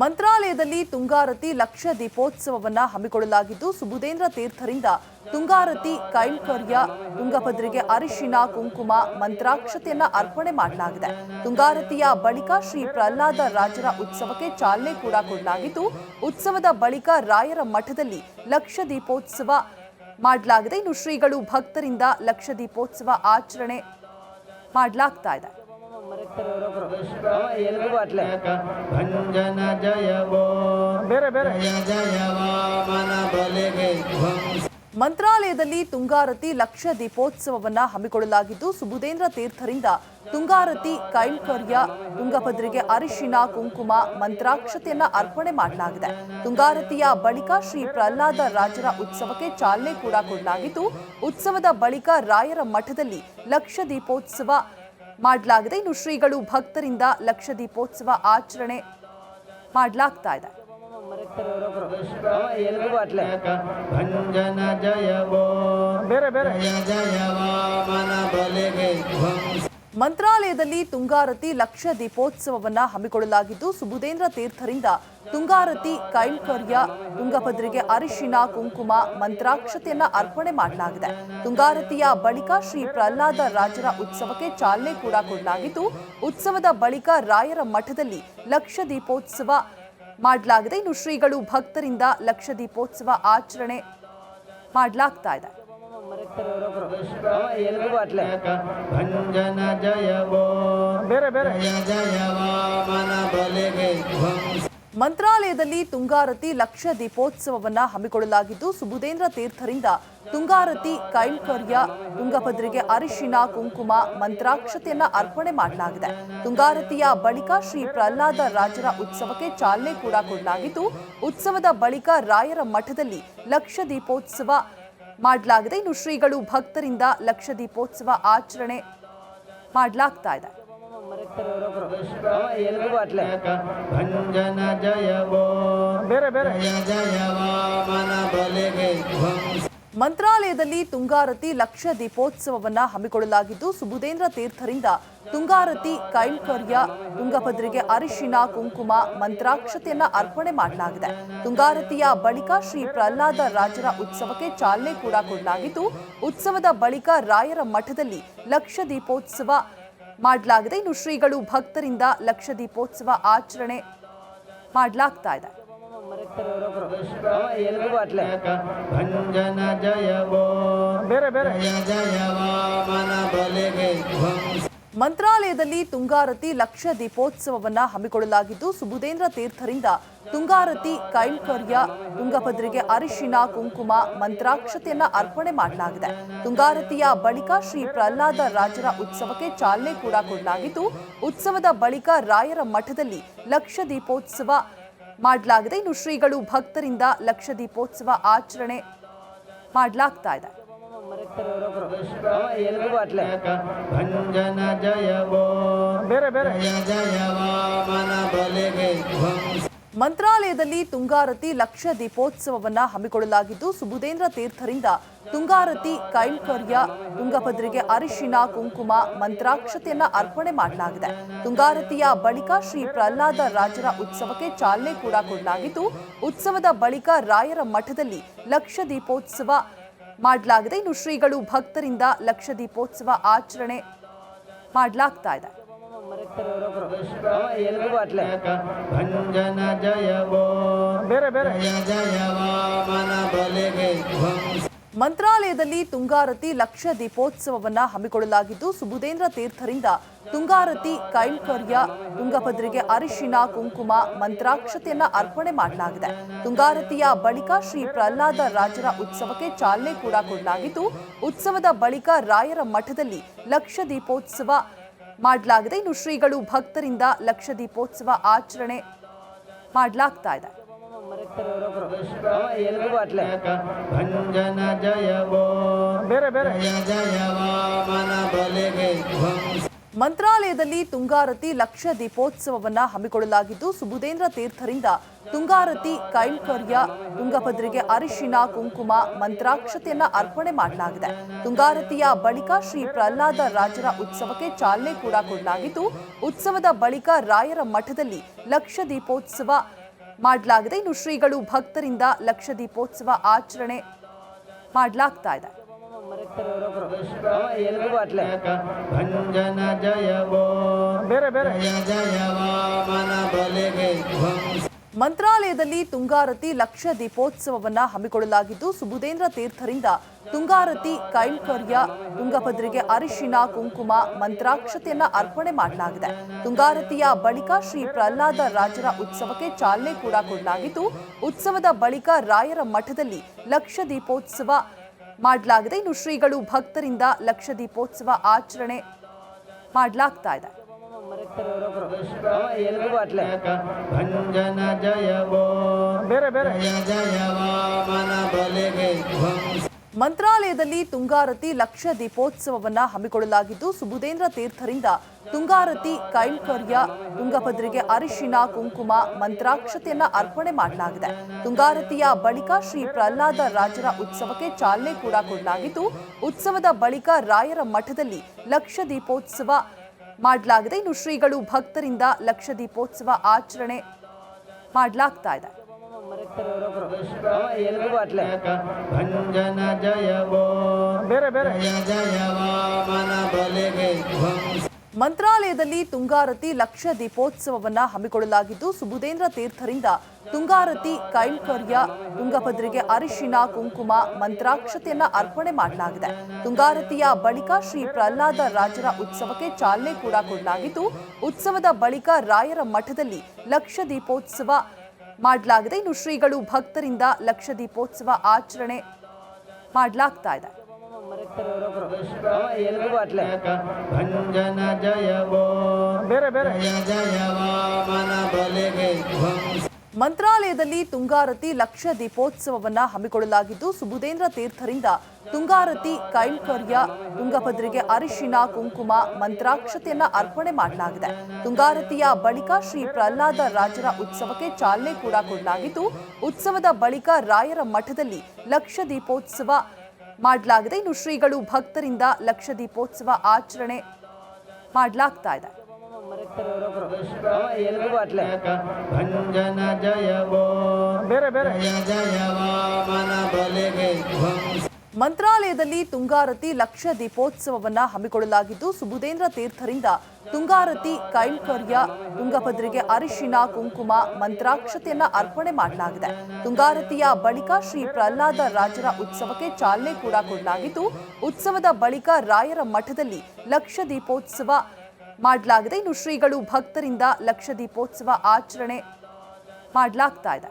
ಮಂತ್ರಾಲಯದಲ್ಲಿ ತುಂಗಾರತಿ ಲಕ್ಷ ದೀಪೋತ್ಸವವನ್ನ ಹಮ್ಮಿಕೊಳ್ಳಲಾಗಿದ್ದು ಸುಬುಧೇಂದ್ರ ತೀರ್ಥರಿಂದ ತುಂಗಾರತಿ ಕೈಂಕರ್ಯ ತುಂಗಭದ್ರೆಗೆ ಅರಿಶಿನ ಕುಂಕುಮ ಮಂತ್ರಾಕ್ಷತೆಯನ್ನ ಅರ್ಪಣೆ ಮಾಡಲಾಗಿದೆ. ತುಂಗಾರತಿಯ ಬಳಿಕ ಶ್ರೀ ಪ್ರಹ್ಲಾದ ರಾಜರ ಉತ್ಸವಕ್ಕೆ ಚಾಲನೆ ಕೂಡ ಕೊಡಲಾಗಿದ್ದು ಉತ್ಸವದ ಬಳಿಕ ರಾಯರ ಮಠದಲ್ಲಿ ಲಕ್ಷ ದೀಪೋತ್ಸವ ಮಾಡಲಾಗಿದೆ. ಇನ್ನು ಶ್ರೀಗಳು ಭಕ್ತರಿಂದ ಲಕ್ಷ ದೀಪೋತ್ಸವ ಆಚರಣೆ ಮಾಡಲಾಗ್ತಾ ಇದೆ. ಮಂತ್ರಾಲಯದಲ್ಲಿ ತುಂಗಾರತಿ ಲಕ್ಷ ದೀಪೋತ್ಸವವನ್ನ ಹಮ್ಮಿಕೊಳ್ಳಲಾಗಿದ್ದು ಸುಬುಧೇಂದ್ರ ತೀರ್ಥರಿಂದ ತುಂಗಾರತಿ ಕೈಂಕರ್ಯ ತುಂಗಭದ್ರೆಗೆ ಅರಿಶಿನ ಕುಂಕುಮ ಮಂತ್ರಾಕ್ಷತೆಯನ್ನ ಅರ್ಪಣೆ ಮಾಡಲಾಗಿದೆ. ತುಂಗಾರತಿಯ ಬಳಿಕ ಶ್ರೀ ಪ್ರಹ್ಲಾದ ರಾಜರ ಉತ್ಸವಕ್ಕೆ ಚಾಲನೆ ಕೂಡ ಕೊಡಲಾಗಿದ್ದು ಉತ್ಸವದ ಬಳಿಕ ರಾಯರ ಮಠದಲ್ಲಿ ಲಕ್ಷ ದೀಪೋತ್ಸವ ಮಾಡಲಾಗಿದೆ. ಇನ್ನು ಶ್ರೀಗಳು ಭಕ್ತರಿಂದ ಲಕ್ಷ ದೀಪೋತ್ಸವ ಆಚರಣೆ ಮಾಡಲಾಗ್ತಾ ಇದೆ. ಮಂತ್ರಾಲಯದಲ್ಲಿ ತುಂಗಾರತಿ ಲಕ್ಷ ದೀಪೋತ್ಸವವನ್ನ ಹಮ್ಮಿಕೊಳ್ಳಲಾಗಿದ್ದು ಸುಬುಧೇಂದ್ರ ತೀರ್ಥರಿಂದ ತುಂಗಾರತಿ ಕೈಂಕರ್ಯ ತುಂಗಭದ್ರೆಗೆ ಅರಿಶಿನ ಕುಂಕುಮ ಮಂತ್ರಾಕ್ಷತೆಯನ್ನ ಅರ್ಪಣೆ ಮಾಡಲಾಗಿದೆ. ತುಂಗಾರತಿಯ ಬಳಿಕ ಶ್ರೀ ಪ್ರಹ್ಲಾದ ರಾಜರ ಉತ್ಸವಕ್ಕೆ ಚಾಲನೆ ಕೂಡ ಕೊಡಲಾಗಿದ್ದು ಉತ್ಸವದ ಬಳಿಕ ರಾಯರ ಮಠದಲ್ಲಿ ಲಕ್ಷ ದೀಪೋತ್ಸವ ಮಾಡಲಾಗಿದೆ. ಇನ್ನು ಶ್ರೀಗಳು ಭಕ್ತರಿಂದ ಲಕ್ಷ ದೀಪೋತ್ಸವ ಆಚರಣೆ ಮಾಡಲಾಗ್ತಾ ಇದೆ. ಮಂತ್ರಾಲಯದಲ್ಲಿ ತುಂಗಾರತಿ ಲಕ್ಷ ದೀಪೋತ್ಸವವನ್ನ ಹಮ್ಮಿಕೊಳ್ಳಲಾಗಿದ್ದು ಸುಬುಧೇಂದ್ರ ತೀರ್ಥರಿಂದ ತುಂಗಾರತಿ ಕೈಂಕರ್ಯ ತುಂಗಭದ್ರೆಗೆ ಅರಿಶಿನ ಕುಂಕುಮ ಮಂತ್ರಾಕ್ಷತೆಯನ್ನ ಅರ್ಪಣೆ ಮಾಡಲಾಗಿದೆ. ತುಂಗಾರತಿಯ ಬಳಿಕ ಶ್ರೀ ಪ್ರಹ್ಲಾದ ರಾಜರ ಉತ್ಸವಕ್ಕೆ ಚಾಲನೆ ಕೂಡ ಕೊಡಲಾಗಿದ್ದು ಉತ್ಸವದ ಬಳಿಕ ರಾಯರ ಮಠದಲ್ಲಿ ಲಕ್ಷ ದೀಪೋತ್ಸವ ಮಾಡಲಾಗಿದೆ. ಇನ್ನು ಶ್ರೀಗಳು ಭಕ್ತರಿಂದ ಲಕ್ಷ ದೀಪೋತ್ಸವ ಆಚರಣೆ ಮಾಡಲಾಗ್ತಾ ಇದೆ. ಮಂತ್ರಾಲಯದಲ್ಲಿ ತುಂಗಾರತಿ ಲಕ್ಷ ದೀಪೋತ್ಸವವನ್ನ ಹಮ್ಮಿಕೊಳ್ಳಲಾಗಿದ್ದು ಸುಬುಧೇಂದ್ರ ತೀರ್ಥರಿಂದ ತುಂಗಾರತಿ ಕೈಂಕರ್ಯ ತುಂಗಭದ್ರೆಗೆ ಅರಿಶಿನ ಕುಂಕುಮ ಮಂತ್ರಾಕ್ಷತೆಯನ್ನ ಅರ್ಪಣೆ ಮಾಡಲಾಗಿದೆ. ತುಂಗಾರತಿಯ ಬಳಿಕ ಶ್ರೀ ಪ್ರಹ್ಲಾದ ರಾಜರ ಉತ್ಸವಕ್ಕೆ ಚಾಲನೆ ಕೂಡ ಕೊಡಲಾಗಿದ್ದು ಉತ್ಸವದ ಬಳಿಕ ರಾಯರ ಮಠದಲ್ಲಿ ಲಕ್ಷ ದೀಪೋತ್ಸವ ಮಾಡಲಾಗಿದೆ. ಇನ್ನು ಶ್ರೀಗಳು ಭಕ್ತರಿಂದ ಲಕ್ಷ ದೀಪೋತ್ಸವ ಆಚರಣೆ ಮಾಡಲಾಗ್ತಾ ಇದೆ. ಮಂತ್ರಾಲಯದಲ್ಲಿ ತುಂಗಾರತಿ ಲಕ್ಷ ದೀಪೋತ್ಸವವನ್ನ ಹಮ್ಮಿಕೊಳ್ಳಲಾಗಿದ್ದು ಸುಬುಧೇಂದ್ರ ತೀರ್ಥರಿಂದ ತುಂಗಾರತಿ ಕೈಂಕರ್ಯ ತುಂಗಭದ್ರೆಗೆ ಅರಿಶಿನ ಕುಂಕುಮ ಮಂತ್ರಾಕ್ಷತೆಯನ್ನ ಅರ್ಪಣೆ ಮಾಡಲಾಗಿದೆ. ತುಂಗಾರತಿಯ ಬಳಿಕ ಶ್ರೀ ಪ್ರಹ್ಲಾದ ರಾಜರ ಉತ್ಸವಕ್ಕೆ ಚಾಲನೆ ಕೂಡ ಕೊಡಲಾಗಿದ್ದು ಉತ್ಸವದ ಬಳಿಕ ರಾಯರ ಮಠದಲ್ಲಿ ಲಕ್ಷ ದೀಪೋತ್ಸವ ಮಾಡಲಾಗಿದೆ. ಇನ್ನು ಶ್ರೀಗಳು ಭಕ್ತರಿಂದ ಲಕ್ಷ ದೀಪೋತ್ಸವ ಆಚರಣೆ ಮಾಡಲಾಗ್ತಾ ಇದೆ. ಮಂತ್ರಾಲಯದಲ್ಲಿ ತುಂಗಾರತಿ ಲಕ್ಷ ದೀಪೋತ್ಸವವನ್ನ ಹಮ್ಮಿಕೊಳ್ಳಲಾಗಿದ್ದು ಸುಬುಧೇಂದ್ರ ತೀರ್ಥರಿಂದ ತುಂಗಾರತಿ ಕೈಂಕರ್ಯ ತುಂಗಭದ್ರೆಗೆ ಅರಿಶಿನ ಕುಂಕುಮ ಮಂತ್ರಾಕ್ಷತೆಯನ್ನ ಅರ್ಪಣೆ ಮಾಡಲಾಗಿದೆ. ತುಂಗಾರತಿಯ ಬಳಿಕ ಶ್ರೀ ಪ್ರಹ್ಲಾದ ರಾಜರ ಉತ್ಸವಕ್ಕೆ ಚಾಲನೆ ಕೂಡ ಕೊಡಲಾಗಿದ್ದು ಉತ್ಸವದ ಬಳಿಕ ರಾಯರ ಮಠದಲ್ಲಿ ಲಕ್ಷ ದೀಪೋತ್ಸವ ಮಾಡಲಾಗಿದೆ. ಇನ್ನು ಶ್ರೀಗಳು ಭಕ್ತರಿಂದ ಲಕ್ಷ ದೀಪೋತ್ಸವ ಆಚರಣೆ ಮಾಡಲಾಗ್ತಾ ಇದೆ. ಮಂತ್ರಾಲಯದಲ್ಲಿ ತುಂಗಾರತಿ ಲಕ್ಷ ದೀಪೋತ್ಸವವನ್ನ ಹಮ್ಮಿಕೊಳ್ಳಲಾಗಿದ್ದು ಸುಬುಧೇಂದ್ರ ತೀರ್ಥರಿಂದ ತುಂಗಾರತಿ ಕೈಂಕರ್ಯ ತುಂಗಭದ್ರೆಗೆ ಅರಿಶಿನ ಕುಂಕುಮ ಮಂತ್ರಾಕ್ಷತೆಯನ್ನ ಅರ್ಪಣೆ ಮಾಡಲಾಗಿದೆ. ತುಂಗಾರತಿಯ ಬಳಿಕ ಶ್ರೀ ಪ್ರಹ್ಲಾದ ರಾಜರ ಉತ್ಸವಕ್ಕೆ ಚಾಲನೆ ಕೂಡ ಕೊಡಲಾಗಿದ್ದು ಉತ್ಸವದ ಬಳಿಕ ರಾಯರ ಮಠದಲ್ಲಿ ಲಕ್ಷ ದೀಪೋತ್ಸವ ಮಾಡಲಾಗಿದೆ. ಇನ್ನು ಶ್ರೀಗಳು ಭಕ್ತರಿಂದ ಲಕ್ಷ ದೀಪೋತ್ಸವ ಆಚರಣೆ ಮಾಡಲಾಗ್ತಾ ಇದೆ. ಮಂತ್ರಾಲಯದಲ್ಲಿ ತುಂಗಾರತಿ ಲಕ್ಷ ದೀಪೋತ್ಸವವನ್ನ ಹಮ್ಮಿಕೊಳ್ಳಲಾಗಿದ್ದು ಸುಬುಧೇಂದ್ರ ತೀರ್ಥರಿಂದ ತುಂಗಾರತಿ ಕೈಂಕರ್ಯ ತುಂಗಭದ್ರೆಗೆ ಅರಿಶಿನ ಕುಂಕುಮ ಮಂತ್ರಾಕ್ಷತೆಯನ್ನ ಅರ್ಪಣೆ ಮಾಡಲಾಗಿದೆ. ತುಂಗಾರತಿಯ ಬಳಿಕ ಶ್ರೀ ಪ್ರಹ್ಲಾದ ರಾಜರ ಉತ್ಸವಕ್ಕೆ ಚಾಲನೆ ಕೂಡ ಕೊಡಲಾಗಿದ್ದು ಉತ್ಸವದ ಬಳಿಕ ರಾಯರ ಮಠದಲ್ಲಿ ಲಕ್ಷ ದೀಪೋತ್ಸವ ಮಾಡಲಾಗಿದೆ. ಇನ್ನು ಶ್ರೀಗಳು ಭಕ್ತರಿಂದ ಲಕ್ಷ ದೀಪೋತ್ಸವ ಆಚರಣೆ ಮಾಡಲಾಗ್ತಾ ಇದೆ. ಮಂತ್ರಾಲಯದಲ್ಲಿ ತುಂಗಾರತಿ ಲಕ್ಷ ದೀಪೋತ್ಸವವನ್ನ ಹಮ್ಮಿಕೊಳ್ಳಲಾಗಿದ್ದು, ಸುಬುಧೇಂದ್ರ ತೀರ್ಥರಿಂದ ತುಂಗಾರತಿ ಕೈಂಕರ್ಯ ತುಂಗಭದ್ರೆಗೆ ಅರಿಶಿನ ಕುಂಕುಮ ಮಂತ್ರಾಕ್ಷತೆಯನ್ನ ಅರ್ಪಣೆ ಮಾಡಲಾಗಿದೆ. ತುಂಗಾರತಿಯ ಬಳಿಕ ಶ್ರೀ ಪ್ರಹ್ಲಾದ ರಾಜರ ಉತ್ಸವಕ್ಕೆ ಚಾಲನೆ ಕೂಡ ಕೊಡಲಾಗಿದ್ದು, ಉತ್ಸವದ ಬಳಿಕ ರಾಯರ ಮಠದಲ್ಲಿ ಲಕ್ಷ ದೀಪೋತ್ಸವ ಮಾಡಲಾಗಿದೆ. ಇನ್ನು ಶ್ರೀಗಳು ಭಕ್ತರಿಂದ ಲಕ್ಷ ದೀಪೋತ್ಸವ ಆಚರಣೆ ಮಾಡಲಾಗ್ತಾ ಇದೆ. ಮಂತ್ರಾಲಯದಲ್ಲಿ ತುಂಗಾರತಿ ಲಕ್ಷ ದೀಪೋತ್ಸವವನ್ನ ಹಮ್ಮಿಕೊಳ್ಳಲಾಗಿದ್ದು, ಸುಬುಧೇಂದ್ರ ತೀರ್ಥರಿಂದ ತುಂಗಾರತಿ ಕೈಂಕರ್ಯ ತುಂಗಭದ್ರೆಗೆ ಅರಿಶಿನ ಕುಂಕುಮ ಮಂತ್ರಾಕ್ಷತೆಯನ್ನ ಅರ್ಪಣೆ ಮಾಡಲಾಗಿದೆ. ತುಂಗಾರತಿಯ ಬಳಿಕ ಶ್ರೀ ಪ್ರಹ್ಲಾದ ರಾಜರ ಉತ್ಸವಕ್ಕೆ ಚಾಲನೆ ಕೂಡ ಕೊಡಲಾಗಿದ್ದು, ಉತ್ಸವದ ಬಳಿಕ ರಾಯರ ಮಠದಲ್ಲಿ ಲಕ್ಷ ದೀಪೋತ್ಸವ ಮಾಡಲಾಗಿದೆ. ಇನ್ನು ಶ್ರೀಗಳು ಭಕ್ತರಿಂದ ಲಕ್ಷ ದೀಪೋತ್ಸವ ಆಚರಣೆ ಮಾಡಲಾಗ್ತಾ ಇದೆ. ಮಂತ್ರಾಲಯದಲ್ಲಿ ತುಂಗಾರತಿ ಲಕ್ಷ ದೀಪೋತ್ಸವವನ್ನ ಹಮ್ಮಿಕೊಳ್ಳಲಾಗಿದ್ದು, ಸುಬುಧೇಂದ್ರ ತೀರ್ಥರಿಂದ ತುಂಗಾರತಿ ಕೈಂಕರ್ಯ ತುಂಗಭದ್ರೆಗೆ ಅರಿಶಿನ ಕುಂಕುಮ ಮಂತ್ರಾಕ್ಷತೆಯನ್ನ ಅರ್ಪಣೆ ಮಾಡಲಾಗಿದೆ. ತುಂಗಾರತಿಯ ಬಳಿಕ ಶ್ರೀ ಪ್ರಹ್ಲಾದ ರಾಜರ ಉತ್ಸವಕ್ಕೆ ಚಾಲನೆ ಕೂಡ ಕೊಡಲಾಗಿದ್ದು, ಉತ್ಸವದ ಬಳಿಕ ರಾಯರ ಮಠದಲ್ಲಿ ಲಕ್ಷ ದೀಪೋತ್ಸವ ಮಾಡಲಾಗಿದೆ. ಇನ್ನು ಶ್ರೀಗಳು ಭಕ್ತರಿಂದ ಲಕ್ಷ ದೀಪೋತ್ಸವ ಆಚರಣೆ ಮಾಡಲಾಗ್ತಾ ಇದೆ. ಮಂತ್ರಾಲಯದಲ್ಲಿ ತುಂಗಾರತಿ ಲಕ್ಷ ದೀಪೋತ್ಸವವನ್ನ ಹಮ್ಮಿಕೊಳ್ಳಲಾಗಿದ್ದು, ಸುಬುಧೇಂದ್ರ ತೀರ್ಥರಿಂದ ತುಂಗಾರತಿ ಕೈಂಕರ್ಯ ತುಂಗಭದ್ರೆಗೆ ಅರಿಶಿನ ಕುಂಕುಮ ಮಂತ್ರಾಕ್ಷತೆಯನ್ನ ಅರ್ಪಣೆ ಮಾಡಲಾಗಿದೆ. ತುಂಗಾರತಿಯ ಬಳಿಕ ಶ್ರೀ ಪ್ರಹ್ಲಾದ ರಾಜರ ಉತ್ಸವಕ್ಕೆ ಚಾಲನೆ ಕೂಡ ಕೊಡಲಾಗಿದ್ದು, ಉತ್ಸವದ ಬಳಿಕ ರಾಯರ ಮಠದಲ್ಲಿ ಲಕ್ಷ ದೀಪೋತ್ಸವ ಮಾಡಲಾಗಿದೆ. ಇನ್ನು ಶ್ರೀಗಳು ಭಕ್ತರಿಂದ ಲಕ್ಷ ದೀಪೋತ್ಸವ ಆಚರಣೆ ಮಾಡಲಾಗ್ತಾ ಇದೆ. ಮಂತ್ರಾಲಯದಲ್ಲಿ ತುಂಗಾರತಿ ಲಕ್ಷ ದೀಪೋತ್ಸವವನ್ನ ಹಮ್ಮಿಕೊಳ್ಳಲಾಗಿದ್ದು, ಸುಬುಧೇಂದ್ರ ತೀರ್ಥರಿಂದ ತುಂಗಾರತಿ ಕೈಂಕರ್ಯ ತುಂಗಭದ್ರೆಗೆ ಅರಿಶಿನ ಕುಂಕುಮ ಮಂತ್ರಾಕ್ಷತೆಯನ್ನ ಅರ್ಪಣೆ ಮಾಡಲಾಗಿದೆ. ತುಂಗಾರತಿಯ ಬಳಿಕ ಶ್ರೀ ಪ್ರಹ್ಲಾದ ರಾಜರ ಉತ್ಸವಕ್ಕೆ ಚಾಲನೆ ಕೂಡ ಕೊಡಲಾಗಿದ್ದು, ಉತ್ಸವದ ಬಳಿಕ ರಾಯರ ಮಠದಲ್ಲಿ ಲಕ್ಷ ದೀಪೋತ್ಸವ ಮಾಡಲಾಗಿದೆ. ಇನ್ನು ಶ್ರೀಗಳು ಭಕ್ತರಿಂದ ಲಕ್ಷ ದೀಪೋತ್ಸವ ಆಚರಣೆ ಮಾಡಲಾಗ್ತಾ ಇದೆ.